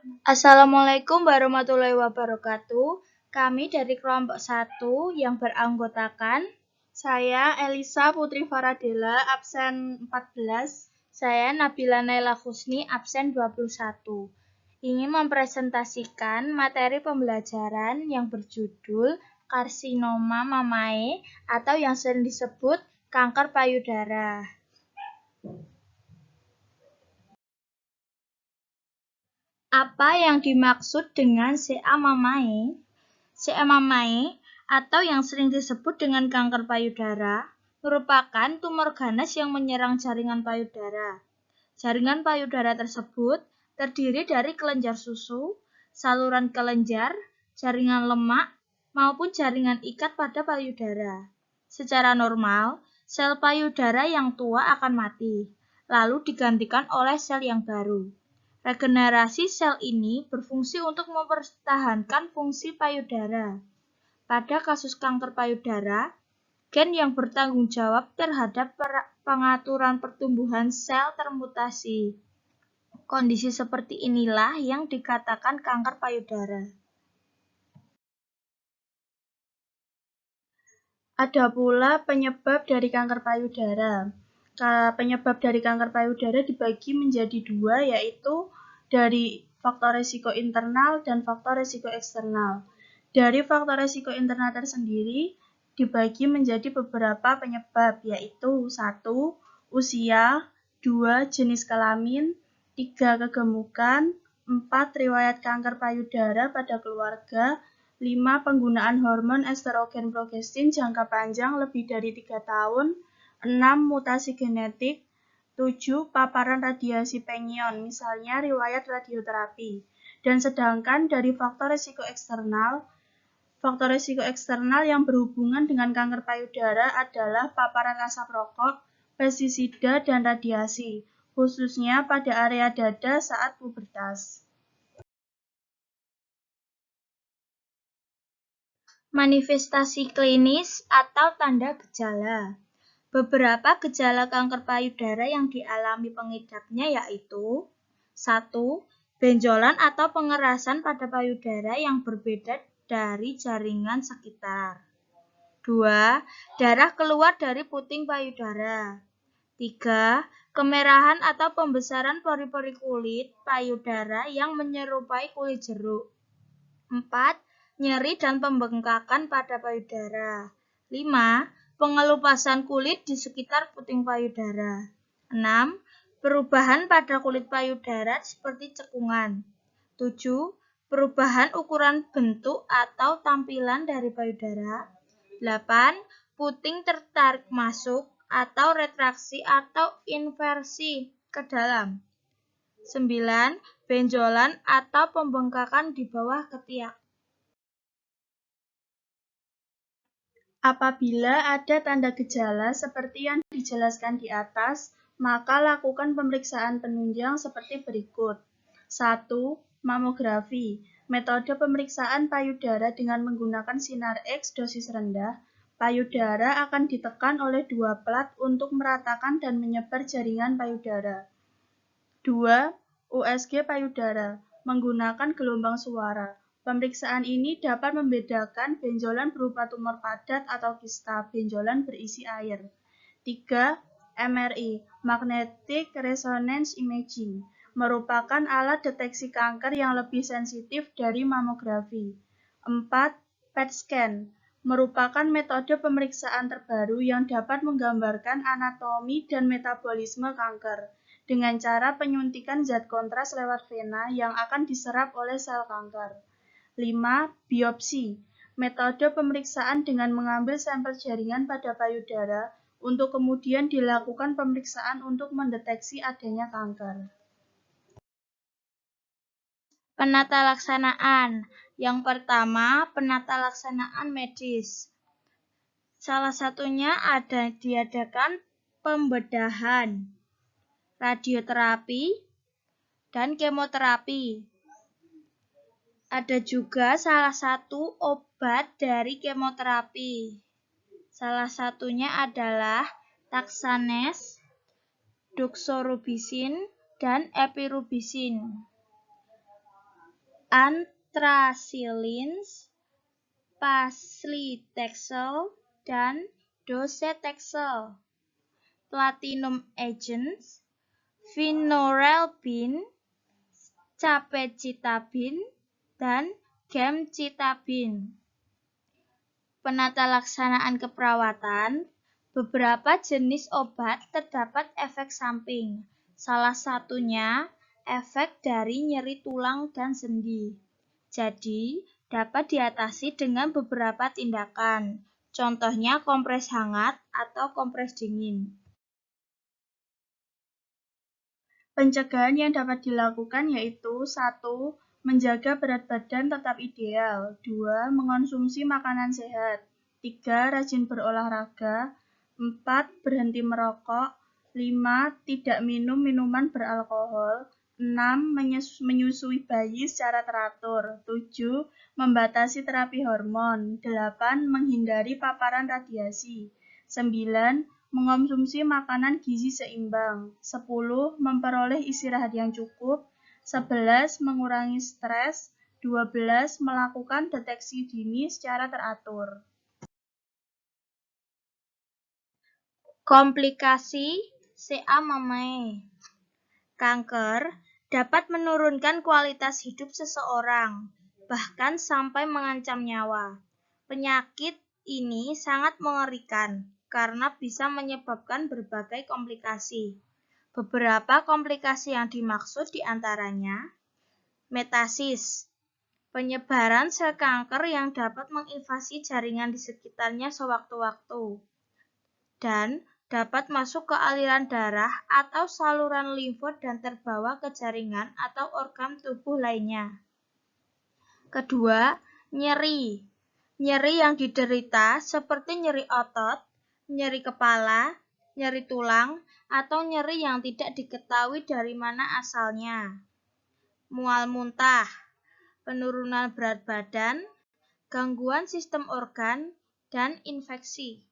Assalamualaikum warahmatullahi wabarakatuh. Kami dari kelompok 1 yang beranggotakan saya Elisa Putri Faradela, absen 14. Saya Nabila Naila Husni, absen 21. Ingin mempresentasikan materi pembelajaran yang berjudul karsinoma mamae atau yang sering disebut kanker payudara. Apa yang dimaksud dengan CA mamae? CA mamae atau yang sering disebut dengan kanker payudara merupakan tumor ganas yang menyerang jaringan payudara. Jaringan payudara tersebut terdiri dari kelenjar susu, saluran kelenjar, jaringan lemak, maupun jaringan ikat pada payudara. Secara normal, sel payudara yang tua akan mati, lalu digantikan oleh sel yang baru. Regenerasi sel ini berfungsi untuk mempertahankan fungsi payudara. Pada kasus kanker payudara, gen yang bertanggung jawab terhadap pengaturan pertumbuhan sel termutasi. Kondisi seperti inilah yang dikatakan kanker payudara. Ada pula penyebab dari kanker payudara. Penyebab dari kanker payudara dibagi menjadi dua, yaitu dari faktor risiko internal dan faktor risiko eksternal. Dari faktor risiko internal tersendiri dibagi menjadi beberapa penyebab, yaitu 1. Usia, 2. Jenis kelamin, 3. Kegemukan, 4. Riwayat kanker payudara pada keluarga, 5. Penggunaan hormon estrogen progestin jangka panjang lebih dari 3 tahun, 6. Mutasi genetik, 7. Paparan radiasi pengion, misalnya riwayat radioterapi. Dan sedangkan dari faktor risiko eksternal yang berhubungan dengan kanker payudara adalah paparan asap rokok, pestisida, dan radiasi, khususnya pada area dada saat pubertas. Manifestasi klinis atau tanda gejala. Beberapa gejala kanker payudara yang dialami pengidapnya yaitu 1. Benjolan atau pengerasan pada payudara yang berbeda dari jaringan sekitar. 2. Darah keluar dari puting payudara. 3. Kemerahan atau pembesaran pori-pori kulit payudara yang menyerupai kulit jeruk. 4. Nyeri dan pembengkakan pada payudara. 5. Pengelupasan kulit di sekitar puting payudara. 6. Perubahan pada kulit payudara seperti cekungan. 7. Perubahan ukuran bentuk atau tampilan dari payudara. 8. Puting tertarik masuk atau retraksi atau inversi ke dalam. 9. Benjolan atau pembengkakan di bawah ketiak. Apabila ada tanda gejala seperti yang dijelaskan di atas, maka lakukan pemeriksaan penunjang seperti berikut. 1. Mamografi. Metode pemeriksaan payudara dengan menggunakan sinar X dosis rendah. Payudara akan ditekan oleh 2 plat untuk meratakan dan menyebar jaringan payudara. 2. USG payudara. Menggunakan gelombang suara. Pemeriksaan ini dapat membedakan benjolan berupa tumor padat atau kista benjolan berisi air. 3. MRI, Magnetic Resonance Imaging, merupakan alat deteksi kanker yang lebih sensitif dari mamografi. 4. PET scan, merupakan metode pemeriksaan terbaru yang dapat menggambarkan anatomi dan metabolisme kanker dengan cara penyuntikan zat kontras lewat vena yang akan diserap oleh sel kanker. 5. Biopsi, metode pemeriksaan dengan mengambil sampel jaringan pada payudara untuk kemudian dilakukan pemeriksaan untuk mendeteksi adanya kanker. Penata laksanaan. Yang pertama, penata laksanaan medis. Salah satunya diadakan pembedahan, radioterapi, dan kemoterapi. Ada juga salah satu obat dari kemoterapi. Salah satunya adalah Taxanes, doxorubicin, dan epirubicin. anthracyclines, paclitaxel, dan docetaxel. Platinum agents, vinorelbin, capecitabine, dan gemcitabine. Penata laksanaan keperawatan, beberapa jenis obat terdapat efek samping. Salah satunya efek dari nyeri tulang dan sendi. Jadi, dapat diatasi dengan beberapa tindakan. Contohnya kompres hangat atau kompres dingin. Pencegahan yang dapat dilakukan yaitu 1. Menjaga berat badan tetap ideal. 2. Mengonsumsi makanan sehat. 3. Rajin berolahraga. 4. Berhenti merokok. 5. Tidak minum minuman beralkohol. 6. Menyusui bayi secara teratur. 7. Membatasi terapi hormon. 8. Menghindari paparan radiasi. 9. Mengonsumsi makanan gizi seimbang. 10. Memperoleh istirahat yang cukup. 11. Mengurangi stres. 12. Melakukan deteksi dini secara teratur. Komplikasi CA mamae. Kanker dapat menurunkan kualitas hidup seseorang, bahkan sampai mengancam nyawa. Penyakit ini sangat mengerikan karena bisa menyebabkan berbagai komplikasi. Beberapa komplikasi yang dimaksud diantaranya metasis, penyebaran sel kanker yang dapat menginvasi jaringan di sekitarnya sewaktu-waktu, dan dapat masuk ke aliran darah atau saluran limf dan terbawa ke jaringan atau organ tubuh lainnya. Kedua, nyeri. Nyeri yang diderita seperti nyeri otot, nyeri kepala, nyeri tulang, atau nyeri yang tidak diketahui dari mana asalnya. Mual muntah, penurunan berat badan, gangguan sistem organ, dan infeksi.